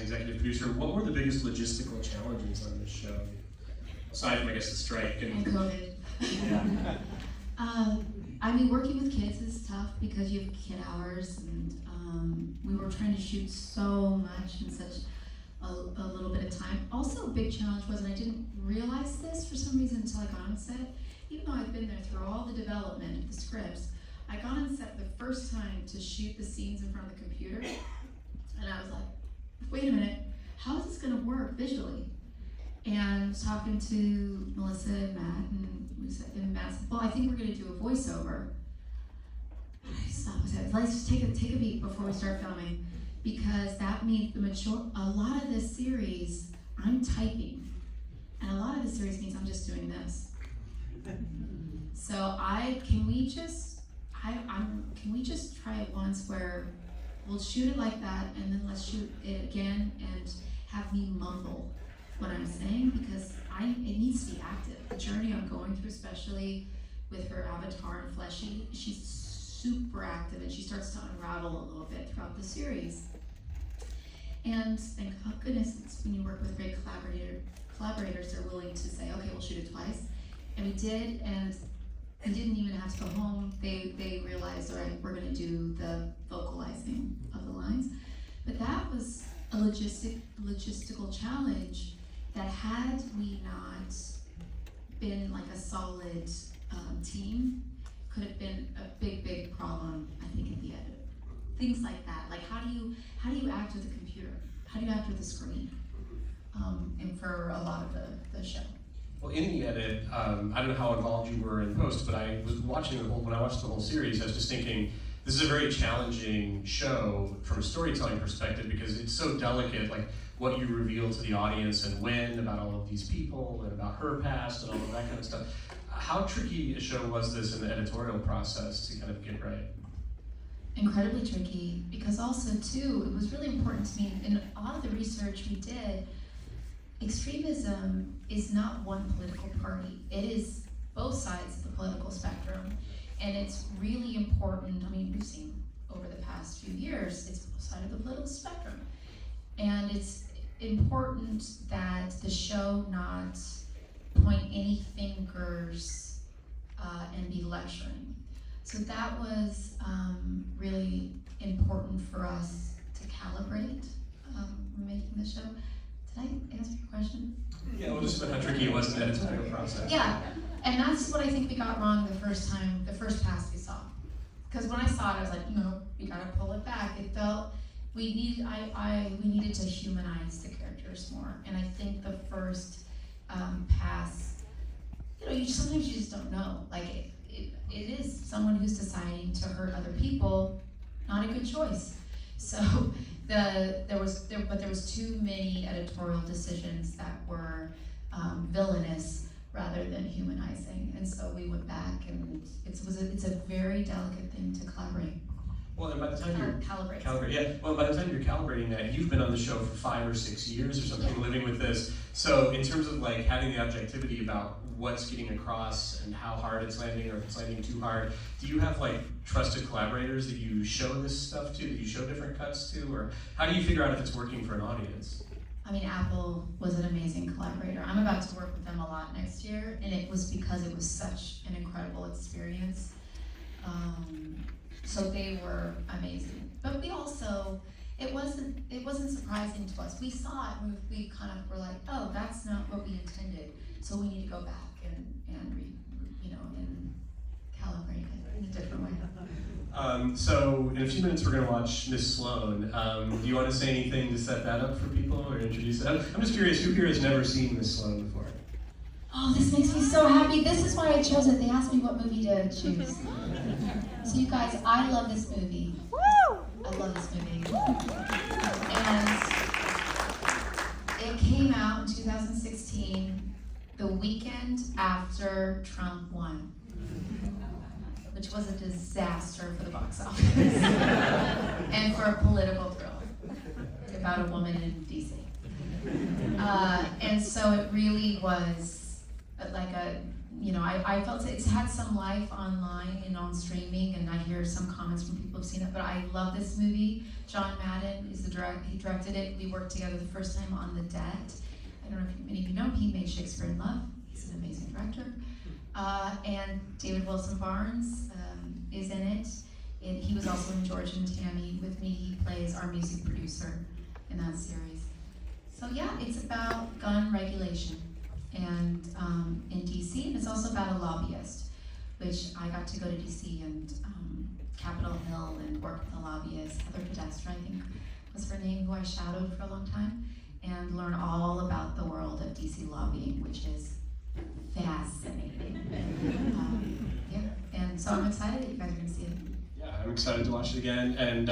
executive producer. What were the biggest logistical challenges on this show? Aside from, I guess, the strike and COVID. Yeah. I mean, working with kids is tough because you have kid hours, and we were trying to shoot so much in such a little bit of time. Also, a big challenge was, and I didn't realize this for some reason until I got on set, even though I've been there through all the development of the scripts, I got on set the first time to shoot the scenes in front of the computer, and I was like, wait a minute, how is this gonna work visually? And talking to Melissa and Matt, and Matt said, well, I think we're gonna do a voiceover. I stopped and said, let's just take a beat before we start filming, because that means a lot of this series, I'm typing, and a lot of the series means I'm just doing this. So can we just try it once where we'll shoot it like that, and then let's shoot it again and have me mumble what I'm saying, because it needs to be active. The journey I'm going through, especially with her avatar and Fleshy, she's super active, and she starts to unravel a little bit throughout the series. And thank goodness, it's when you work with great collaborators, they're willing to say, okay, we'll shoot it twice. And we did, and I didn't even have to go home. They realized, all right, we're gonna do the vocalizing of the lines. But that was a logistical challenge that, had we not been like a solid team, could have been a big problem, I think, at the edit. Things like that, like how do you act with a computer? How do you act with a screen? And for a lot of the show. Well, in the edit, I don't know how involved you were in post, but I was watching when I watched the whole series, I was just thinking, this is a very challenging show from a storytelling perspective, because it's so delicate, like what you reveal to the audience and when, about all of these people and about her past and all of that kind of stuff. How tricky a show was this in the editorial process to kind of get right? Incredibly tricky, because also too, it was really important to me, in a lot of the research we did, extremism is not one political party. It is both sides of the political spectrum. And it's really important, I mean, we've seen over the past few years, it's both sides of the political spectrum. And it's important that the show not point any fingers and be lecturing. So that was really important for us to calibrate making the show. Did I answer your question? Yeah, well, just about how tricky it was in the editorial process. Yeah, and that's what I think we got wrong the first pass we saw. Because when I saw it, I was like, no, we gotta pull it back. It felt, we needed to humanize the characters more. And I think the first pass, sometimes you just don't know. Like, it is someone who's deciding to hurt other people, not a good choice. So there was too many editorial decisions that were villainous rather than humanizing, and so we went back, and it's a very delicate thing to collaborate. Well, and by the time you're calibrate, yeah. Well, by the time you're calibrating that, you've been on the show for 5 or 6 years or something, living with this. So in terms of like having the objectivity about what's getting across and how hard it's landing, or if it's landing too hard, do you have like trusted collaborators that you show this stuff to, that you show different cuts to, or how do you figure out if it's working for an audience? I mean, Apple was an amazing collaborator. I'm about to work with them a lot next year, and it was because it was such an incredible experience. So they were amazing. But we also, it wasn't surprising to us. We saw it and we kind of were like, oh, that's not what we intended. So we need to go back and calibrate it in a different way. So in a few minutes we're going to watch Miss Sloan. Do you want to say anything to set that up for people or introduce it? I'm just curious, who here has never seen Miss Sloan before? Oh, this makes me so happy. This is why I chose it. They asked me what movie to choose. So you guys, I love this movie. Woo! I love this movie. And it came out in 2016, the weekend after Trump won, which was a disaster for the box office and for a political thrill about a woman in DC. And so it really was like a you know, I felt it's had some life online and on streaming, and I hear some comments from people who've seen it, but I love this movie. John Madden is he directed it. We worked together the first time on The Debt. I don't know if many of you know, he made Shakespeare in Love. He's an amazing director. And David Wilson Barnes is in it. And he was also in George and Tammy with me. He plays our music producer in that series. So yeah, it's about gun regulation and in DC, and it's also about a lobbyist, which I got to go to DC and Capitol Hill and work with a lobbyist, Heather Podesta, I think was her name, who I shadowed for a long time, and learn all about the world of DC lobbying, which is fascinating. Yeah, and so I'm excited that you guys are going to see it. Yeah, I'm excited to watch it again, and